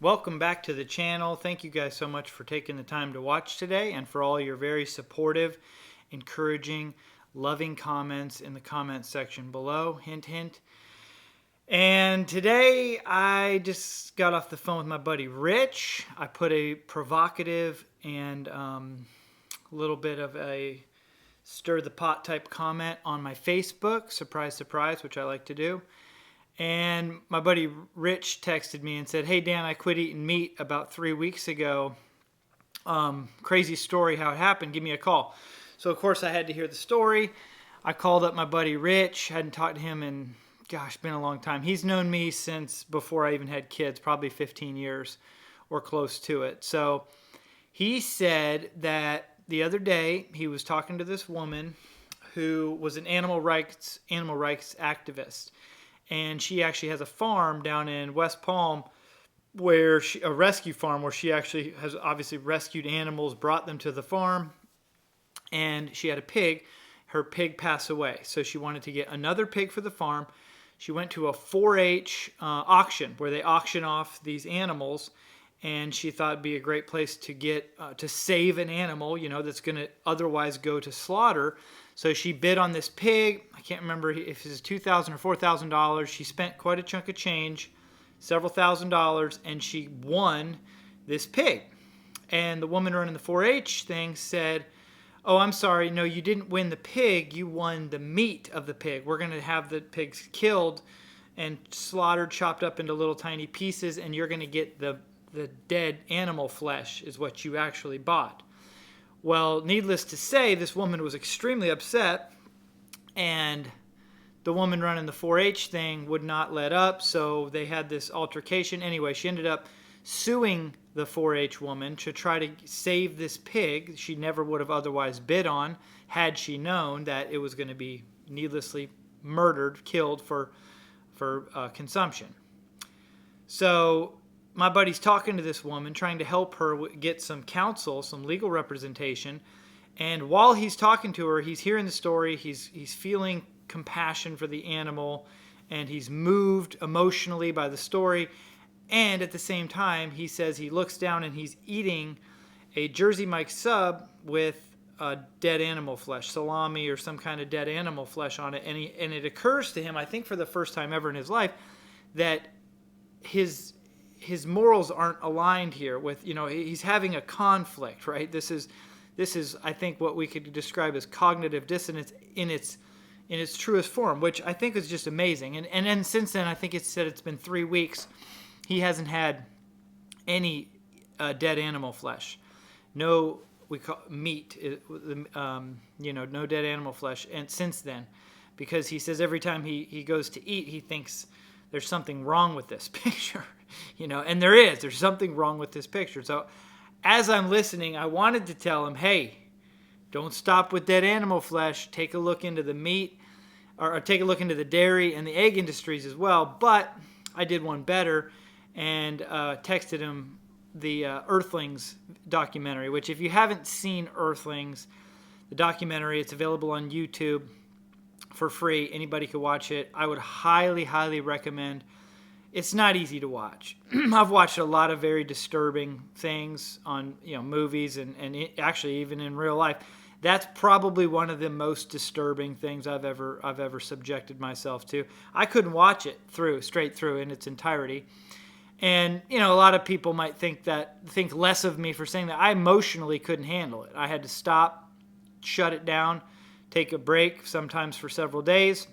Welcome back to the channel. Thank you guys so much for taking the time to watch today and for all your very supportive, encouraging, loving comments in the comments section below. Hint, hint. And today I just got off the phone with my buddy Rich. I put a provocative and a little bit of a stir the pot type comment on my Facebook, surprise, surprise, which I like to do. And my buddy Rich texted me and said, "Hey Dan, I quit eating meat about 3 weeks ago. Crazy story how it happened. Give me a call." So of course I had to hear the story. I called up my buddy Rich. Hadn't talked to him in, gosh, been a long time. He's known me since before I even had kids, probably 15 years or close to it. So he said that the other day he was talking to this woman who was an animal rights activist. And she actually has a farm down in West Palm, a rescue farm where she actually has obviously rescued animals, brought them to the farm, and she had a pig. Her pig passed away, so she wanted to get another pig for the farm. She went to a 4-H auction where they auction off these animals, and she thought it'd be a great place to get to save an animal, that's going to otherwise go to slaughter. So she bid on this pig. I can't remember if it was $2,000 or $4,000. She spent quite a chunk of change, several $1,000s, and she won this pig. And the woman running the 4-H thing said, "Oh, I'm sorry. No, you didn't win the pig. You won the meat of the pig. We're going to have the pigs killed and slaughtered, chopped up into little tiny pieces, and you're going to get the dead animal flesh is what you actually bought." Well, needless to say, this woman was extremely upset, and the woman running the 4-H thing would not let up, so they had this altercation. Anyway, she ended up suing the 4-H woman to try to save this pig she never would have otherwise bid on had she known that it was going to be needlessly murdered, killed for consumption. So my buddy's talking to this woman, trying to help her get some counsel, some legal representation. And while he's talking to her, he's hearing the story. He's feeling compassion for the animal, and he's moved emotionally by the story. And at the same time, he says he looks down and he's eating a Jersey Mike sub with dead animal flesh, salami or some kind of dead animal flesh on it. And it occurs to him, I think for the first time ever in his life, that his morals aren't aligned here with, he's having a conflict, right? This is I think what we could describe as cognitive dissonance in its truest form, which I think is just amazing. And then since then, I think it's been 3 weeks. He hasn't had any dead animal flesh. No, we call meat, no dead animal flesh. And since then, because he says every time he goes to eat, he thinks there's something wrong with this picture, and there's something wrong with this picture. So as I'm listening, I wanted to tell him, hey, don't stop with dead animal flesh. Take a look into the meat, or take a look into the dairy and the egg industries as well. But I did one better and texted him the Earthlings documentary, which if you haven't seen Earthlings, the documentary, it's available on YouTube for free. Anybody could watch it. I would highly, highly recommend. It's not easy to watch. I've watched a lot of very disturbing things on movies and actually even in real life. That's probably one of the most disturbing things I've ever subjected myself to. I couldn't watch it straight through in its entirety. And a lot of people might think less of me for saying that. I emotionally couldn't handle it. I had to stop, shut it down, take a break, sometimes for several days,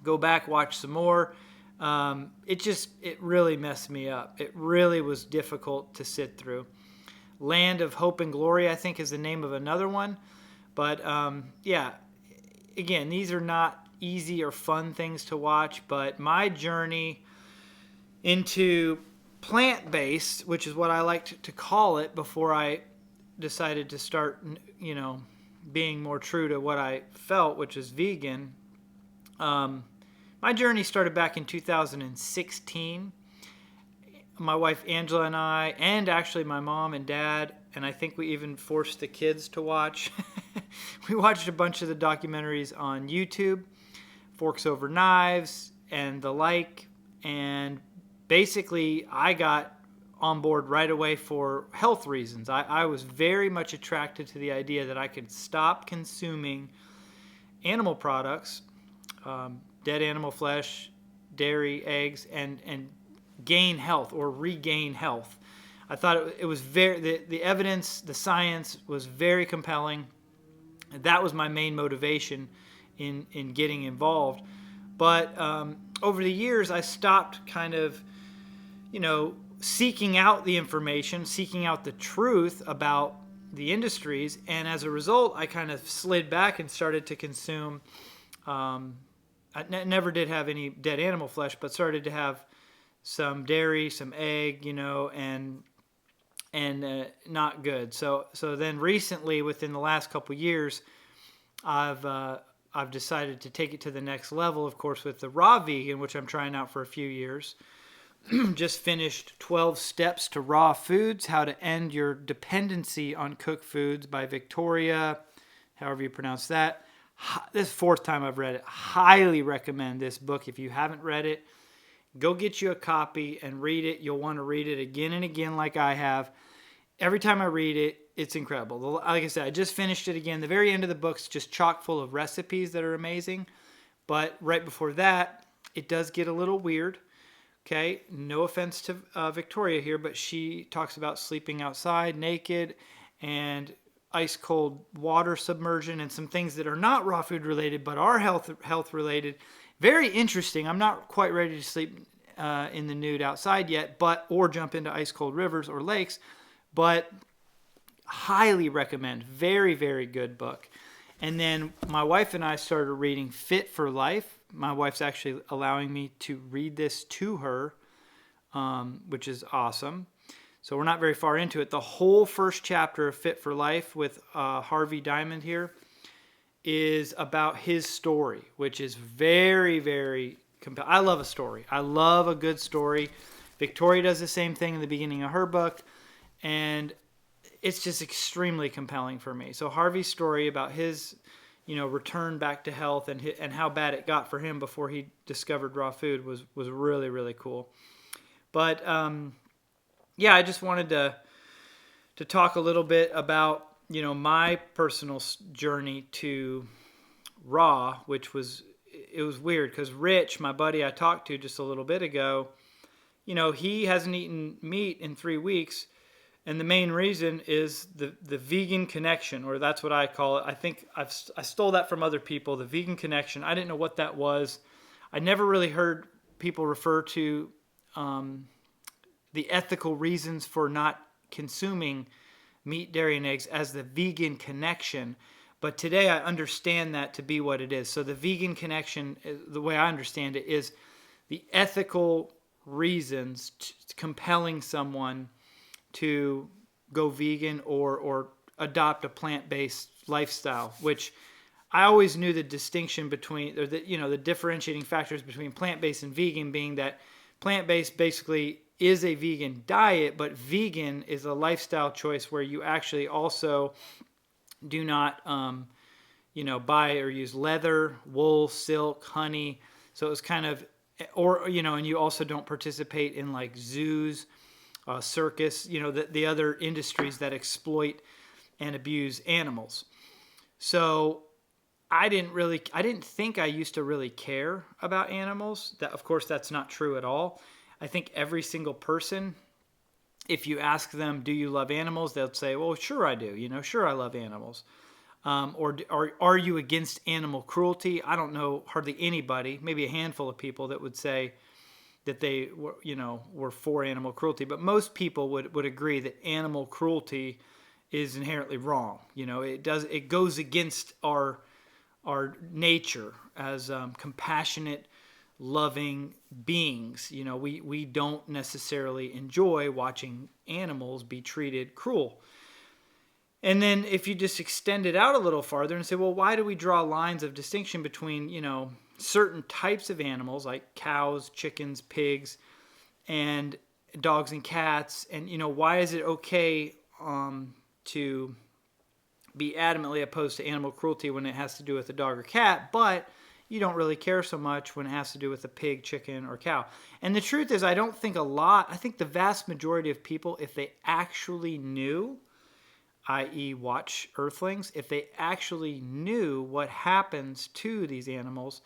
go back, watch some more. It really messed me up. It really was difficult to sit through. Land of Hope and Glory, I think, is the name of another one. But again, these are not easy or fun things to watch, but my journey into plant-based, which is what I like to call it before I decided to start, being more true to what I felt, which is vegan. My journey started back in 2016. My wife Angela and I, and actually my mom and dad, and I think we even forced the kids to watch. We watched a bunch of the documentaries on YouTube, Forks Over Knives and the like, and basically I got on board right away for health reasons. I was very much attracted to the idea that I could stop consuming animal products, dead animal flesh, dairy, eggs, and gain health or regain health. I thought it was the evidence, the science was very compelling. That was my main motivation in getting involved. But over the years, I stopped kind of, seeking out the information, seeking out the truth about the industries, and as a result, I kind of slid back and started to consume. Never did have any dead animal flesh, but started to have some dairy, some egg, and not good. So then recently, within the last couple years, I've decided to take it to the next level. Of course, with the raw vegan, which I'm trying out for a few years. Just finished 12 Steps to Raw Foods: How to End Your Dependency on Cooked Foods by Victoria, however you pronounce that. This is the fourth time I've read it. Highly recommend this book. If you haven't read it, go get you a copy and read it. You'll want to read it again and again like I have. Every time I read it, it's incredible. Like I said, I just finished it again. The very end of the book's just chock full of recipes that are amazing. But right before that, it does get a little weird. Okay, no offense to Victoria here, but she talks about sleeping outside naked and ice cold water submersion and some things that are not raw food related but are health related. Very interesting. I'm not quite ready to sleep in the nude outside yet, or jump into ice cold rivers or lakes, but highly recommend. Very, very good book. And then my wife and I started reading Fit for Life. My wife's actually allowing me to read this to her, which is awesome. So we're not very far into it. The whole first chapter of Fit for Life with Harvey Diamond here is about his story, which is very, very compelling. I love a story. I love a good story. Victoria does the same thing in the beginning of her book, and it's just extremely compelling for me. So Harvey's story about his return back to health and how bad it got for him before he discovered raw food was really, really cool. But I just wanted to talk a little bit about my personal journey to raw, which was weird because Rich, my buddy I talked to just a little bit ago, he hasn't eaten meat in 3 weeks. And the main reason is the vegan connection, or that's what I call it. I think I stole that from other people, the vegan connection. I didn't know what that was. I never really heard people refer to the ethical reasons for not consuming meat, dairy, and eggs as the vegan connection. But today I understand that to be what it is. So the vegan connection, the way I understand it, is the ethical reasons compelling someone to go vegan or adopt a plant-based lifestyle, which I always knew the distinction between, or the differentiating factors between plant-based and vegan being that plant-based basically is a vegan diet, but vegan is a lifestyle choice where you actually also do not, buy or use leather, wool, silk, honey. So it's kind of, and you also don't participate in like zoos, circus, the other industries that exploit and abuse animals. So I didn't think I used to really care about animals. That, of course, that's not true at all. I think every single person, if you ask them, do you love animals? They'll say, well, sure I do. Sure I love animals. Or are you against animal cruelty? I don't know hardly anybody, maybe a handful of people that would say that they were for animal cruelty, but most people would agree that animal cruelty is inherently wrong. It goes against our nature as compassionate, loving beings. We don't necessarily enjoy watching animals be treated cruel. And then if you just extend it out a little farther and say, well, why do we draw lines of distinction between certain types of animals like cows, chickens, pigs, and dogs and cats, and why is it okay to be adamantly opposed to animal cruelty when it has to do with a dog or cat, but you don't really care so much when it has to do with a pig, chicken, or cow. And the truth is, I think the vast majority of people, if they actually knew, i.e. watch Earthlings, if they actually knew what happens to these animals,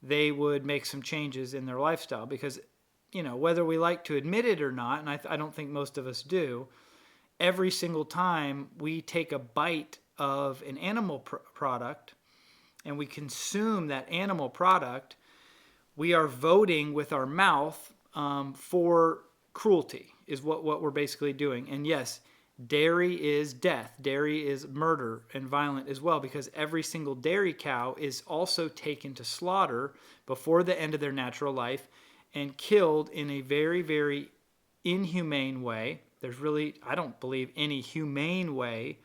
they would make some changes in their lifestyle. Because, whether we like to admit it or not, and I don't think most of us do, every single time we take a bite of an animal product and we consume that animal product, we are voting with our mouth for cruelty, is what we're basically doing. And yes, dairy is death. Dairy is murder and violent as well, because every single dairy cow is also taken to slaughter before the end of their natural life and killed in a very, very inhumane way. There's really, I don't believe, any humane way,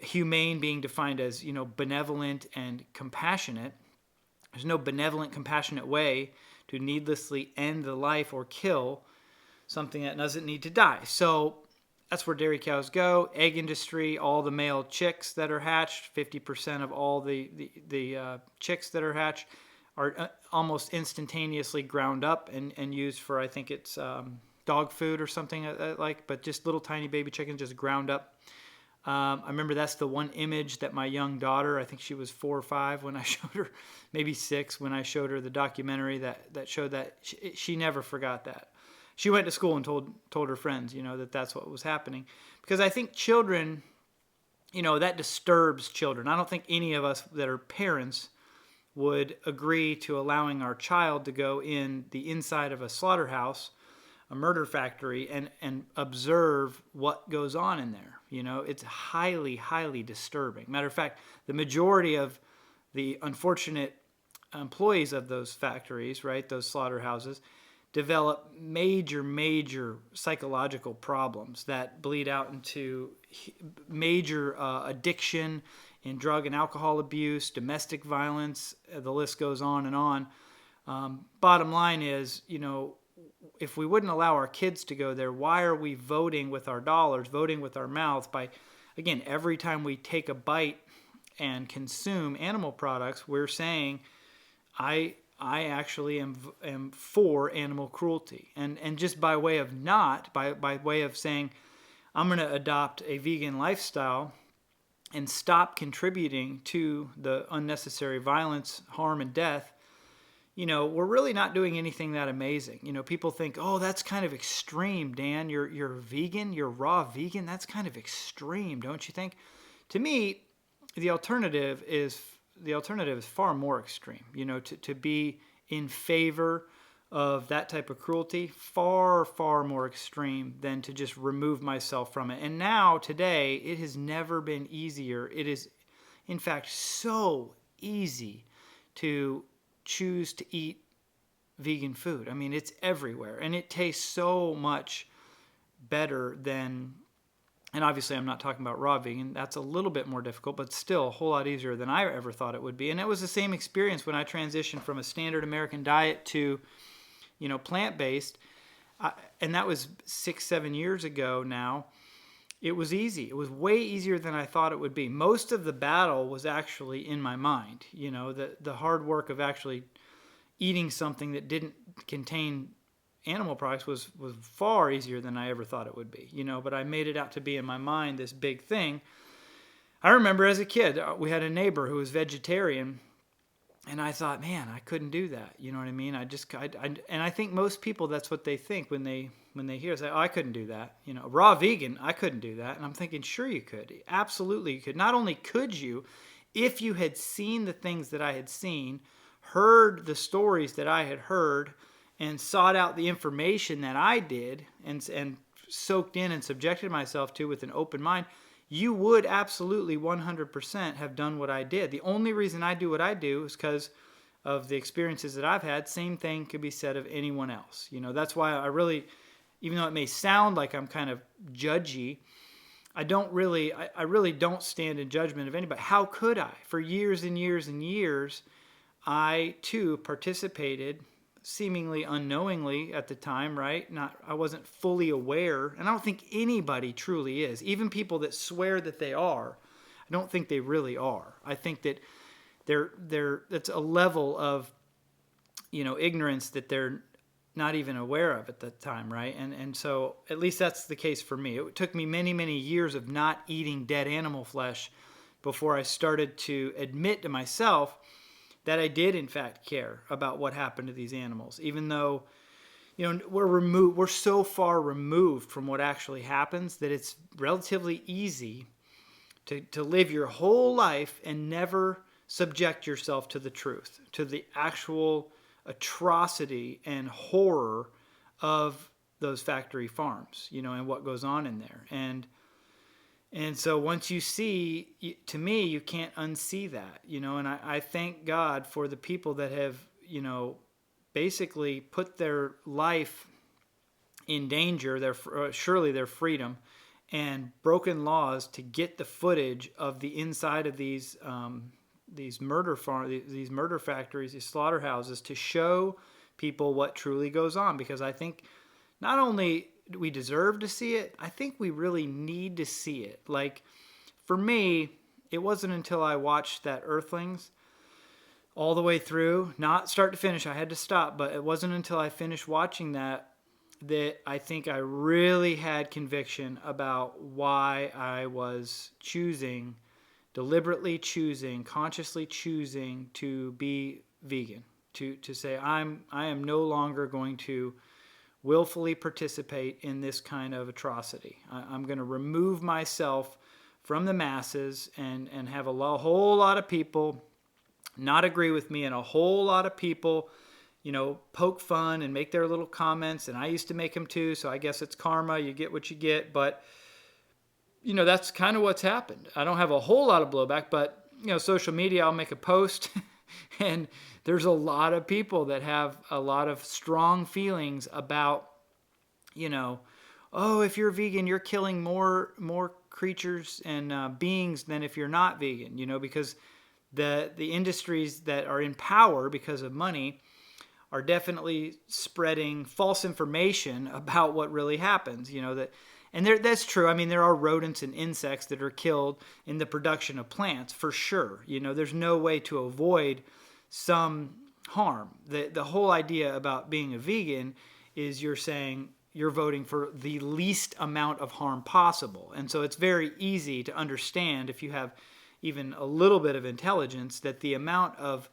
humane being defined as, benevolent and compassionate. There's no benevolent, compassionate way to needlessly end the life or kill something that doesn't need to die. So that's where dairy cows go. Egg industry, all the male chicks that are hatched, 50% of all the chicks that are hatched are almost instantaneously ground up and used for, I think it's dog food or something like, but just little tiny baby chickens just ground up. I remember that's the one image that my young daughter, I think she was 4 or 5 when I showed her, maybe 6 when I showed her the documentary that showed that. She never forgot that. She went to school and told her friends, that that's what was happening. Because I think children, that disturbs children. I don't think any of us that are parents would agree to allowing our child to go in the inside of a slaughterhouse, a murder factory, and observe what goes on in there. It's highly, highly disturbing. Matter of fact, the majority of the unfortunate employees of those factories, right, those slaughterhouses, develop major, major psychological problems that bleed out into major addiction and drug and alcohol abuse, domestic violence. The list goes on and on. Bottom line is, if we wouldn't allow our kids to go there, why are we voting with our dollars, voting with our mouth by, again, every time we take a bite and consume animal products, we're saying, I actually am for animal cruelty. And just by way of by way of saying, I'm going to adopt a vegan lifestyle and stop contributing to the unnecessary violence, harm, and death, we're really not doing anything that amazing. People think, oh, that's kind of extreme, Dan. You're vegan, you're raw vegan. That's kind of extreme, don't you think? To me, the alternative is far more extreme. To be in favor of that type of cruelty, far, far more extreme than to just remove myself from it. And now, today, it has never been easier. It is, in fact, so easy to choose to eat vegan food. I mean, it's everywhere, and it tastes so much better than, and obviously I'm not talking about raw vegan. That's a little bit more difficult, but still a whole lot easier than I ever thought it would be. And it was the same experience when I transitioned from a standard American diet to, plant-based. And that was 6-7 years ago now. It was easy. It was way easier than I thought it would be. Most of the battle was actually in my mind. The hard work of actually eating something that didn't contain animal products was far easier than I ever thought it would be. But I made it out to be in my mind this big thing. I remember as a kid, we had a neighbor who was vegetarian, and I thought, man, I couldn't do that. You know what I mean? And I think most people, that's what they think when they hear say, oh, I couldn't do that. Raw vegan, I couldn't do that. And I'm thinking, sure you could. Absolutely you could. Not only could you, if you had seen the things that I had seen, heard the stories that I had heard, and sought out the information that I did and soaked in and subjected myself to with an open mind, you would absolutely 100% have done what I did. The only reason I do what I do is because of the experiences that I've had. Same thing could be said of anyone else. That's why I really, even though it may sound like I'm kind of judgy, I really don't stand in judgment of anybody. How could I? For years and years and years, I too participated, seemingly unknowingly at the time, right? I wasn't fully aware, and I don't think anybody truly is. Even people that swear that they are, I don't think they really are. I think that that's a level of, ignorance that they're not even aware of at the time, right? And so at least that's the case for me. It took me many, many years of not eating dead animal flesh before I started to admit to myself that I did in fact care about what happened to these animals, even though we're so far removed from what actually happens that it's relatively easy to live your whole life and never subject yourself to the truth, to the actual atrocity and horror of those factory farms, and what goes on in there. And so once you see, to me, you can't unsee that, and I thank God for the people that have, basically put their life in danger, surely their freedom, and broken laws to get the footage of the inside of these murder factories, these slaughterhouses, to show people what truly goes on. Because I think not only do we deserve to see it, I think we really need to see it. Like, for me, it wasn't until I watched that Earthlings all the way through, not start to finish, I had to stop, but it wasn't until I finished watching that I think I really had conviction about why I was deliberately choosing, consciously choosing to be vegan, to say I am no longer going to willfully participate in this kind of atrocity. I'm going to remove myself from the masses and have a whole lot of people not agree with me, and a whole lot of people, poke fun and make their little comments. And I used to make them too, so I guess it's karma. You get what you get. But, that's kind of what's happened. I don't have a whole lot of blowback, but, social media, I'll make a post and there's a lot of people that have a lot of strong feelings about, oh, if you're vegan, you're killing more creatures and beings than if you're not vegan, because the industries that are in power because of money are definitely spreading false information about what really happens. That's true. I mean, there are rodents and insects that are killed in the production of plants, for sure. There's no way to avoid some harm. The whole idea about being a vegan is you're saying you're voting for the least amount of harm possible. And so it's very easy to understand, if you have even a little bit of intelligence, that the amount of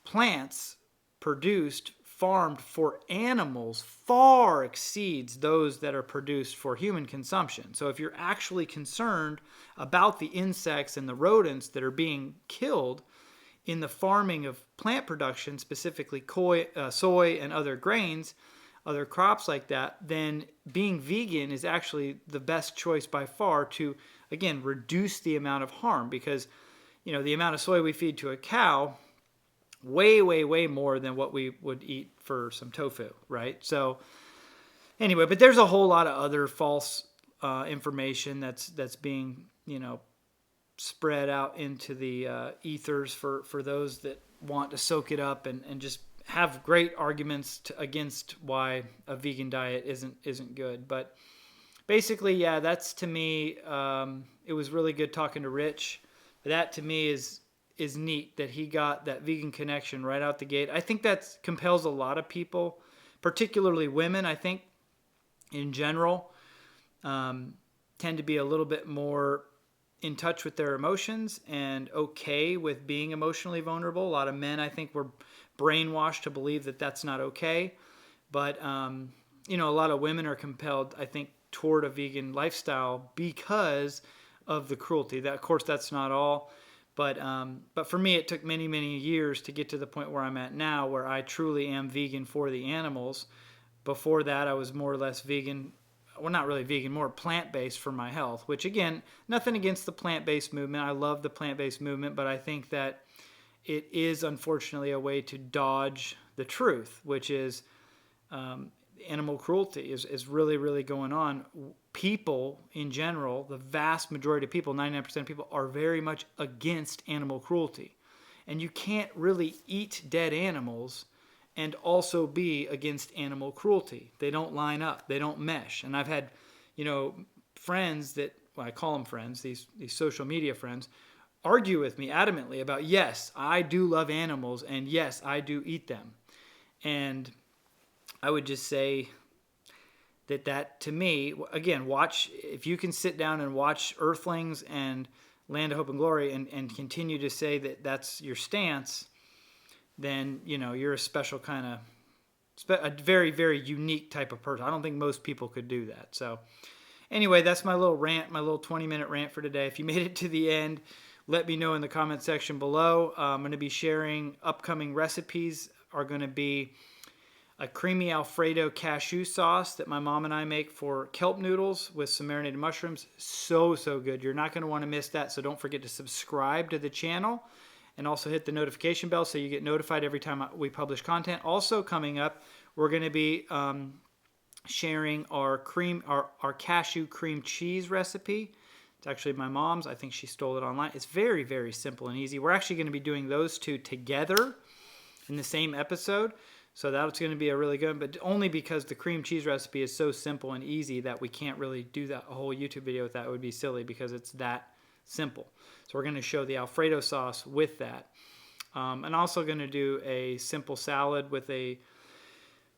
plants produced, farmed for animals, far exceeds those that are produced for human consumption. So if you're actually concerned about the insects and the rodents that are being killed in the farming of plant production, specifically soy and other grains, other crops like that, then being vegan is actually the best choice by far to, again, reduce the amount of harm. Because, the amount of soy we feed to a cow, way, way, way more than what we would eat for some tofu, right? So anyway, but there's a whole lot of other false information that's being, spread out into the ethers for those that want to soak it up and just have great arguments against why a vegan diet isn't good. But basically, yeah, that's, to me, it was really good talking to Rich. That, to me, is neat that he got that vegan connection right out the gate. I think that compels a lot of people, particularly women. I think in general tend to be a little bit more in touch with their emotions and okay with being emotionally vulnerable. A lot of men, I think, were brainwashed to believe that that's not okay. But, a lot of women are compelled, I think, toward a vegan lifestyle because of the cruelty. That, of course, that's not all. But for me, it took many, many years to get to the point where I'm at now, where I truly am vegan for the animals. Before that, I was more or less vegan. Well, not really vegan, more plant-based for my health, which, again, nothing against the plant-based movement. I love the plant-based movement, but I think that it is, unfortunately, a way to dodge the truth, which is animal cruelty is really, really going on. People in general, the vast majority of people, 99% of people, are very much against animal cruelty. And you can't really eat dead animals and also be against animal cruelty. They don't line up. They don't mesh. And I've had, friends that, well, I call them friends, these social media friends, argue with me adamantly about, yes, I do love animals, and yes, I do eat them. And I would just say that to me, again, watch, if you can sit down and watch Earthlings and Land of Hope and Glory and continue to say that that's your stance, then, you know, you're a special kind of, a very, very unique type of person. I don't think most people could do that. So anyway, that's my little rant, my little 20-minute rant for today. If you made it to the end, let me know in the comment section below. I'm going to be sharing upcoming recipes. Are going to be a creamy Alfredo cashew sauce that my mom and I make for kelp noodles with some marinated mushrooms. So good. You're not going to want to miss that. So don't forget to subscribe to the channel and also hit the notification bell so you get notified every time we publish content. Also coming up, we're going to be sharing our cashew cream cheese recipe. It's actually my mom's. I think she stole it online. It's very, very simple and easy. We're actually going to be doing those two together in the same episode. So that's going to be a really good, but only because the cream cheese recipe is so simple and easy that we can't really do that a whole YouTube video with that. It would be silly because it's that simple. So we're going to show the Alfredo sauce with that. And also going to do a simple salad with a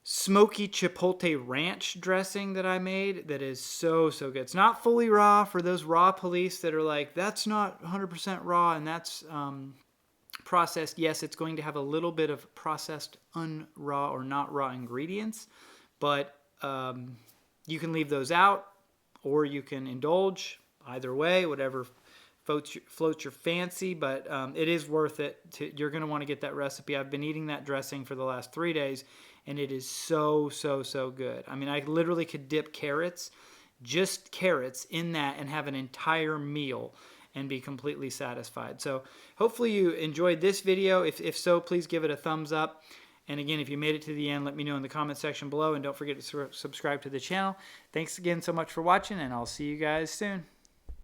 smoky chipotle ranch dressing that I made that is so good. It's not fully raw for those raw police that are like, that's not 100% raw and that's processed. Yes, it's going to have a little bit of processed unraw or not raw ingredients, but you can leave those out or you can indulge. Either way, whatever floats your fancy, but it is worth it. You're going to want to get that recipe. I've been eating that dressing for the last 3 days, and it is so good. I mean, I literally could dip just carrots in that and have an entire meal and be completely satisfied. So hopefully you enjoyed this video. If so, please give it a thumbs up. And again, if you made it to the end, let me know in the comment section below, and don't forget to subscribe to the channel. Thanks again so much for watching, and I'll see you guys soon.